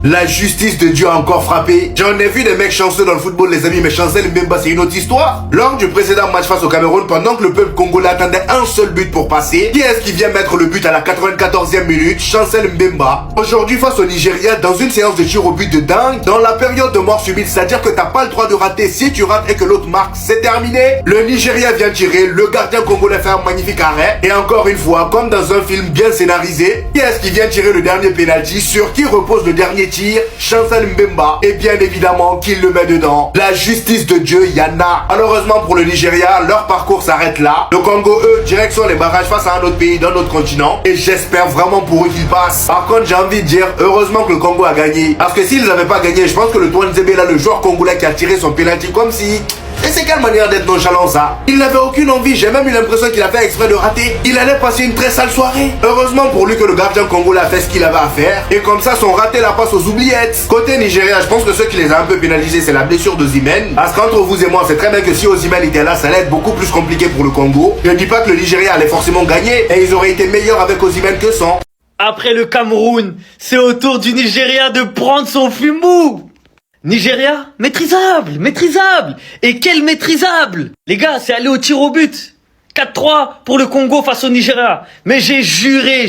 La justice de Dieu a encore frappé. J'en ai vu des mecs chanceux dans le football, les amis, mais Chancel Mbemba, c'est une autre histoire. Lors du précédent match face au Cameroun, pendant que le peuple congolais attendait un seul but pour passer, qui est-ce qui vient mettre le but à la 94e minute? Chancel Mbemba. Aujourd'hui, face au Nigeria, dans une séance de tir au but de dingue, dans la période de mort subite, c'est-à-dire que t'as pas le droit de rater. Si tu rates et que l'autre marque, c'est terminé. Le Nigeria vient tirer, le gardien congolais fait un magnifique arrêt. Et encore une fois, comme dans un film bien scénarisé, qui est-ce qui vient tirer le dernier penalty? Sur qui repose le dernier tir? Chancel Mbemba, et bien évidemment qu'il le met dedans. La justice de Dieu, Yana. Malheureusement pour le Nigeria, leur parcours s'arrête là. Le Congo, eux, direction les barrages face à un autre pays d'un autre continent. Et j'espère vraiment pour eux qu'ils passent. Par contre, j'ai envie de dire, heureusement que le Congo a gagné. Parce que s'ils n'avaient pas gagné, je pense que le Touanzebe là, le joueur congolais qui a tiré son penalty comme si... Et c'est quelle manière d'être nonchalant ça? Il n'avait aucune envie, j'ai même eu l'impression qu'il a fait exprès de rater. Il allait passer une très sale soirée. Heureusement pour lui que le gardien congolais a fait ce qu'il avait à faire. Et comme ça, son raté la passe aux oubliettes. Côté Nigeria, je pense que ceux qui les a un peu pénalisés, c'est la blessure d'Osimhen. Parce qu'entre vous et moi, c'est très bien que si Osimhen était là, ça allait être beaucoup plus compliqué pour le Congo. Je ne dis pas que le Nigeria allait forcément gagner. Et ils auraient été meilleurs avec Osimhen que sans. Après le Cameroun, c'est au tour du Nigeria de prendre son fumou. Nigeria, maîtrisable, maîtrisable. Et quel maîtrisable. Les gars, c'est aller au tir au but. 4-3 pour le Congo face au Nigeria. Mais j'ai juré.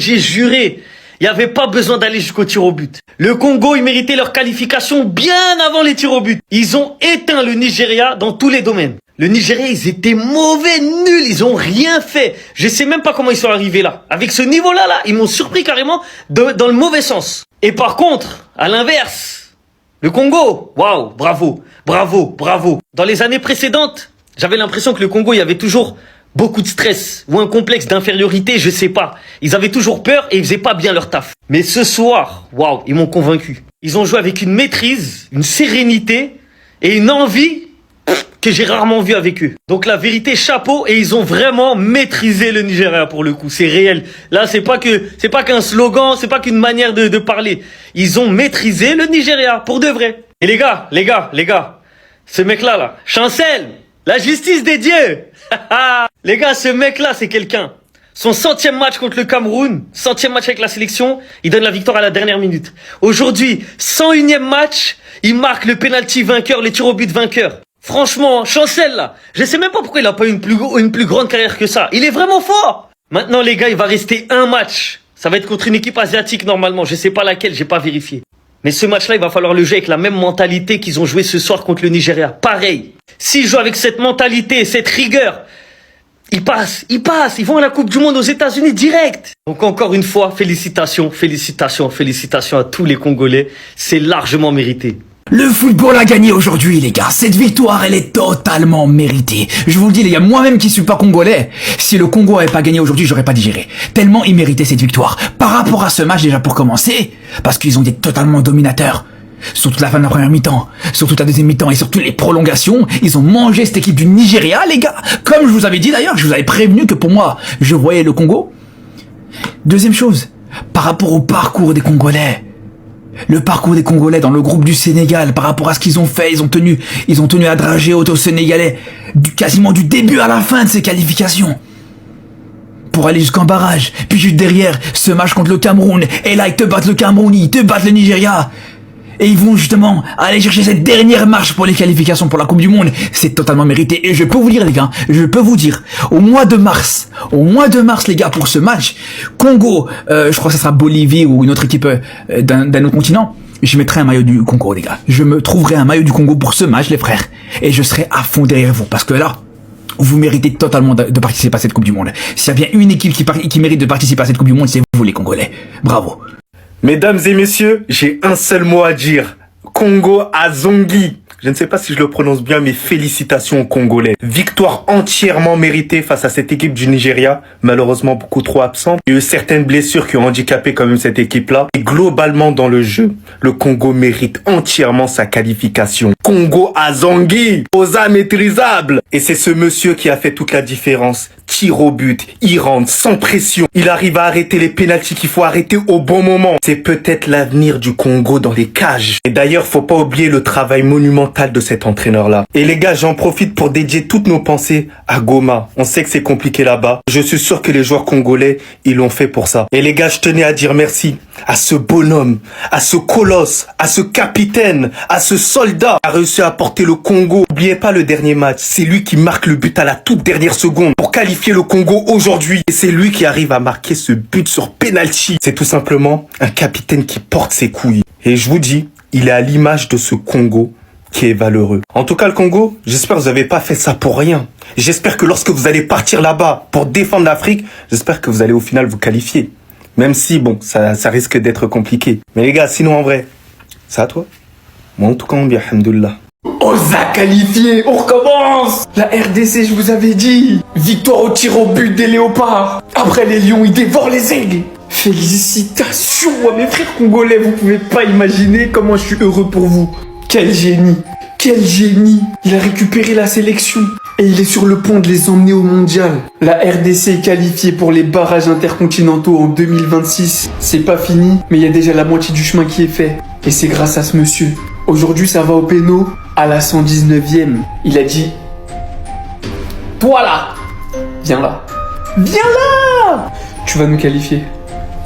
Il n'y avait pas besoin d'aller jusqu'au tir au but. Le Congo, ils méritaient leur qualification bien avant les tirs au but. Ils ont éteint le Nigeria dans tous les domaines. Le Nigeria, ils étaient mauvais, nuls, ils ont rien fait. Je sais même pas comment ils sont arrivés là. Avec ce niveau-là, ils m'ont surpris carrément dans le mauvais sens. Et par contre, à l'inverse, le Congo, waouh, bravo. Dans les années précédentes, j'avais l'impression que le Congo, il y avait toujours beaucoup de stress ou un complexe d'infériorité, je sais pas. Ils avaient toujours peur et ils faisaient pas bien leur taf. Mais ce soir, waouh, ils m'ont convaincu. Ils ont joué avec une maîtrise, une sérénité et une envie que j'ai rarement vu avec eux. Donc la vérité, chapeau, et ils ont vraiment maîtrisé le Nigeria pour le coup, c'est réel. Là, c'est pas qu'un slogan, c'est pas qu'une manière de parler. Ils ont maîtrisé le Nigeria pour de vrai. Et les gars, ce mec-là, Chancel, la justice des dieux. Les gars, ce mec-là, c'est quelqu'un. Son 100e match contre le Cameroun, 100e match avec la sélection, il donne la victoire à la dernière minute. Aujourd'hui, 101e match, il marque le penalty vainqueur, les tirs au but vainqueurs. Franchement, Chancel là, je sais même pas pourquoi il a pas eu une plus grande carrière que ça. Il est vraiment fort. Maintenant les gars, il va rester un match. Ça va être contre une équipe asiatique normalement, je sais pas laquelle, j'ai pas vérifié. Mais ce match-là, il va falloir le jouer avec la même mentalité qu'ils ont joué ce soir contre le Nigeria. Pareil. S'ils jouent avec cette mentalité, cette rigueur, ils passent. Ils vont à la Coupe du Monde aux États-Unis direct. Donc encore une fois, félicitations à tous les Congolais. C'est largement mérité. Le football a gagné aujourd'hui, les gars. Cette victoire, elle est totalement méritée. Je vous le dis, les gars, moi-même qui suis pas congolais, si le Congo avait pas gagné aujourd'hui, j'aurais pas digéré. Tellement ils méritaient cette victoire. Par rapport à ce match, déjà pour commencer, parce qu'ils ont été totalement dominateurs. Sur toute la fin de la première mi-temps, sur toute la deuxième mi-temps et sur toutes les prolongations, ils ont mangé cette équipe du Nigeria, les gars. Comme je vous avais dit d'ailleurs, je vous avais prévenu que pour moi, je voyais le Congo. Deuxième chose, par rapport au parcours des Congolais. Le parcours des Congolais dans le groupe du Sénégal, par rapport à ce qu'ils ont fait, ils ont tenu à drager au Sénégalais quasiment du début à la fin de ces qualifications. Pour aller jusqu'en barrage. Puis juste derrière, ce match contre le Cameroun. Et là, ils te battent le Cameroun, ils te battent le Nigeria. Et ils vont justement aller chercher cette dernière marche pour les qualifications pour la Coupe du Monde. C'est totalement mérité. Et je peux vous dire, les gars, au mois de mars, les gars, pour ce match, Congo, je crois que ça sera Bolivie ou une autre équipe d'un autre continent, je mettrai un maillot du Congo, les gars. Je me trouverai un maillot du Congo pour ce match, les frères. Et je serai à fond derrière vous. Parce que là, vous méritez totalement de participer à cette Coupe du Monde. S'il y a bien une équipe qui mérite de participer à cette Coupe du Monde, c'est vous, les Congolais. Bravo. Mesdames et messieurs, j'ai un seul mot à dire. Congo Azongi. Je ne sais pas si je le prononce bien, mais félicitations aux Congolais. Victoire entièrement méritée face à cette équipe du Nigeria, malheureusement beaucoup trop absente. Il y a eu certaines blessures qui ont handicapé quand même cette équipe-là. Et globalement dans le jeu, le Congo mérite entièrement sa qualification. Congo Azongi, Osa maîtrisable. Et c'est ce monsieur qui a fait toute la différence. Tir au but, il rentre sans pression. Il arrive à arrêter les pénaltys qu'il faut arrêter au bon moment. C'est peut-être l'avenir du Congo dans les cages. Et d'ailleurs, faut pas oublier le travail monumental mental de cet entraîneur-là. Et les gars, j'en profite pour dédier toutes nos pensées à Goma. On sait que c'est compliqué là-bas. Je suis sûr que les joueurs congolais, ils l'ont fait pour ça. Et les gars, je tenais à dire merci à ce bonhomme, à ce colosse, à ce capitaine, à ce soldat qui a réussi à porter le Congo. N'oubliez pas le dernier match. C'est lui qui marque le but à la toute dernière seconde pour qualifier le Congo aujourd'hui. Et c'est lui qui arrive à marquer ce but sur penalty. C'est tout simplement un capitaine qui porte ses couilles. Et je vous dis, il est à l'image de ce Congo qui est valeureux. En tout cas, le Congo, j'espère que vous n'avez pas fait ça pour rien. J'espère que lorsque vous allez partir là-bas pour défendre l'Afrique, j'espère que vous allez au final vous qualifier. Même si, bon, ça risque d'être compliqué. Mais les gars, sinon en vrai, c'est à toi. Moi, en tout cas, on bien, alhamdoulilah. Osa qualifié, on recommence. La RDC, je vous avais dit. Victoire au tir au but des léopards. Après les lions, ils dévorent les aigles. Félicitations à mes frères congolais, vous pouvez pas imaginer comment je suis heureux pour vous. Quel génie, quel génie. Il a récupéré la sélection et il est sur le point de les emmener au mondial. La RDC est qualifiée pour les barrages intercontinentaux en 2026. C'est pas fini, mais il y a déjà la moitié du chemin qui est fait. Et c'est grâce à ce monsieur. Aujourd'hui, ça va au péno à la 119e. Il a dit « Toi là, viens là, viens là, tu vas nous qualifier. »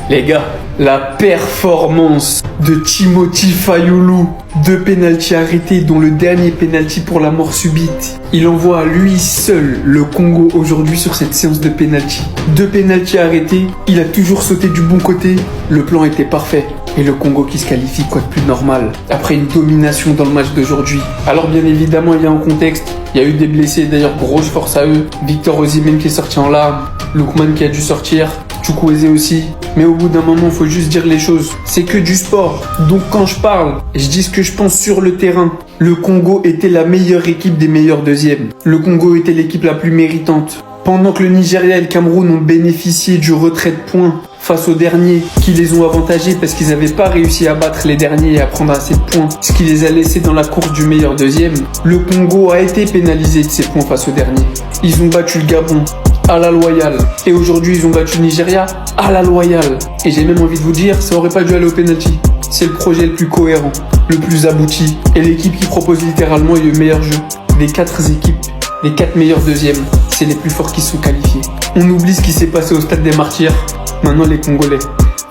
Les gars, la performance de Timothy Fayulu, 2 pénaltys arrêtés dont le dernier pénalty pour la mort subite. Il envoie à lui seul le Congo aujourd'hui sur cette séance de pénalty. 2 pénaltys arrêtés, il a toujours sauté du bon côté, le plan était parfait. Et le Congo qui se qualifie, quoi de plus normal, après une domination dans le match d'aujourd'hui. Alors bien évidemment, il y a un contexte, il y a eu des blessés, d'ailleurs grosse force à eux. Victor Osimhen qui est sorti en larmes, Lookman qui a dû sortir, Chukwueze aussi. Mais au bout d'un moment, faut juste dire les choses. C'est que du sport. Donc quand je parle, je dis ce que je pense sur le terrain. Le Congo était la meilleure équipe des meilleurs deuxièmes. Le Congo était l'équipe la plus méritante. Pendant que le Nigeria et le Cameroun ont bénéficié du retrait de points face aux derniers qui les ont avantagés parce qu'ils n'avaient pas réussi à battre les derniers et à prendre assez de points, ce qui les a laissés dans la course du meilleur deuxième, le Congo a été pénalisé de ses points face aux derniers. Ils ont battu le Gabon à la loyale et aujourd'hui ils ont battu le Nigeria à la loyale. Et j'ai même envie de vous dire, ça aurait pas dû aller au penalty. C'est le projet le plus cohérent, le plus abouti et l'équipe qui propose littéralement le meilleur jeu. Des 4 équipes, les 4 meilleurs deuxièmes, c'est les plus forts qui sont qualifiés. On oublie ce qui s'est passé au stade des Martyrs. Maintenant les Congolais,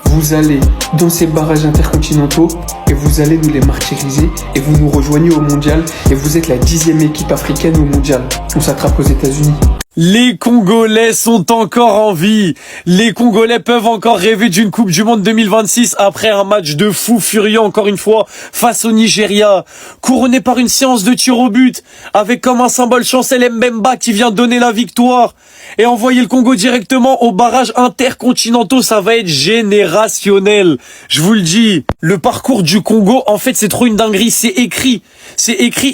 vous allez dans ces barrages intercontinentaux et vous allez nous les martyriser et vous nous rejoignez au mondial et vous êtes la 10e équipe africaine au mondial. On s'attrape aux États-Unis. Les Congolais sont encore en vie. Les Congolais peuvent encore rêver d'une Coupe du Monde 2026 après un match de fou furieux encore une fois face au Nigeria, couronné par une séance de tir au but avec comme un symbole Chancel Mbemba qui vient donner la victoire et envoyer le Congo directement au barrage intercontinentaux. Ça va être générationnel. Je vous le dis, le parcours du Congo, en fait, c'est trop une dinguerie. C'est écrit,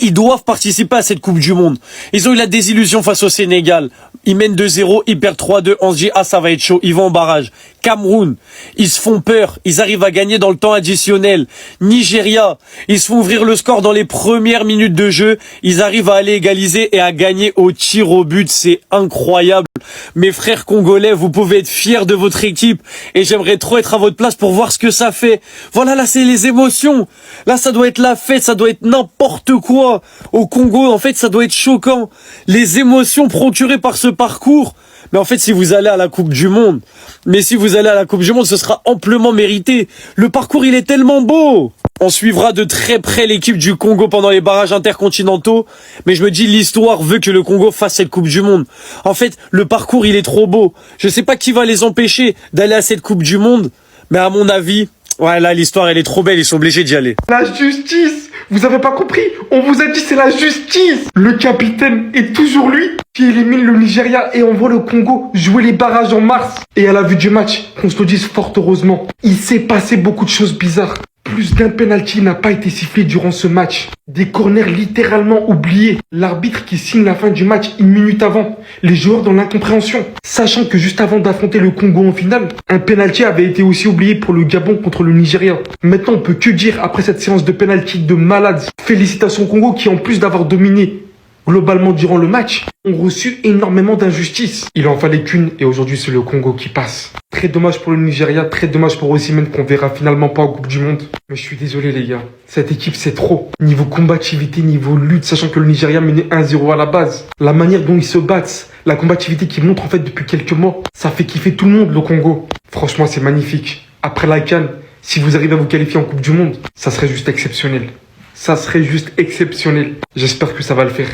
ils doivent participer à cette Coupe du Monde. Ils ont eu la désillusion face au Sénégal. Ils mènent 2-0, ils perdent 3-2, on se dit, ah, ça va être chaud, ils vont au barrage. Cameroun, ils se font peur, ils arrivent à gagner dans le temps additionnel. Nigeria, ils se font ouvrir le score dans les premières minutes de jeu, ils arrivent à aller égaliser et à gagner au tir au but, c'est incroyable. Mes frères congolais, vous pouvez être fiers de votre équipe et j'aimerais trop être à votre place pour voir ce que ça fait. Voilà, là c'est les émotions, là ça doit être la fête, ça doit être n'importe quoi. Au Congo, en fait, ça doit être choquant. Les émotions procurées par ce parcours. Mais en fait, si vous allez à la Coupe du Monde, ce sera amplement mérité. Le parcours, il est tellement beau. On suivra de très près l'équipe du Congo pendant les barrages intercontinentaux, mais je me dis, l'histoire veut que le Congo fasse cette Coupe du Monde. En fait, le parcours, il est trop beau. Je sais pas qui va les empêcher d'aller à cette Coupe du Monde, mais à mon avis, ouais, là, l'histoire, elle est trop belle, ils sont obligés d'y aller. La justice! Vous avez pas compris? On vous a dit c'est la justice! Le capitaine est toujours lui qui élimine le Nigeria et envoie le Congo jouer les barrages en mars. Et à la vue du match, qu'on se le dise fort heureusement, il s'est passé beaucoup de choses bizarres. Plus d'un penalty n'a pas été sifflé durant ce match. Des corners littéralement oubliés. L'arbitre qui signe la fin du match une minute avant. Les joueurs dans l'incompréhension. Sachant que juste avant d'affronter le Congo en finale, un penalty avait été aussi oublié pour le Gabon contre le Nigeria. Maintenant, on peut que dire après cette séance de penalty de malades. Félicitations au Congo qui, en plus d'avoir dominé globalement durant le match, ont reçu énormément d'injustices. Il en fallait qu'une et aujourd'hui c'est le Congo qui passe. Très dommage pour le Nigeria, très dommage pour Osimhen qu'on verra finalement pas en Coupe du Monde. Mais je suis désolé les gars, cette équipe c'est trop. Niveau combativité, niveau lutte, sachant que le Nigeria menait 1-0 à la base. La manière dont ils se battent, la combativité qu'ils montrent en fait depuis quelques mois, ça fait kiffer tout le monde le Congo. Franchement c'est magnifique. Après la CAN, si vous arrivez à vous qualifier en Coupe du Monde, ça serait juste exceptionnel. Ça serait juste exceptionnel. J'espère que ça va le faire.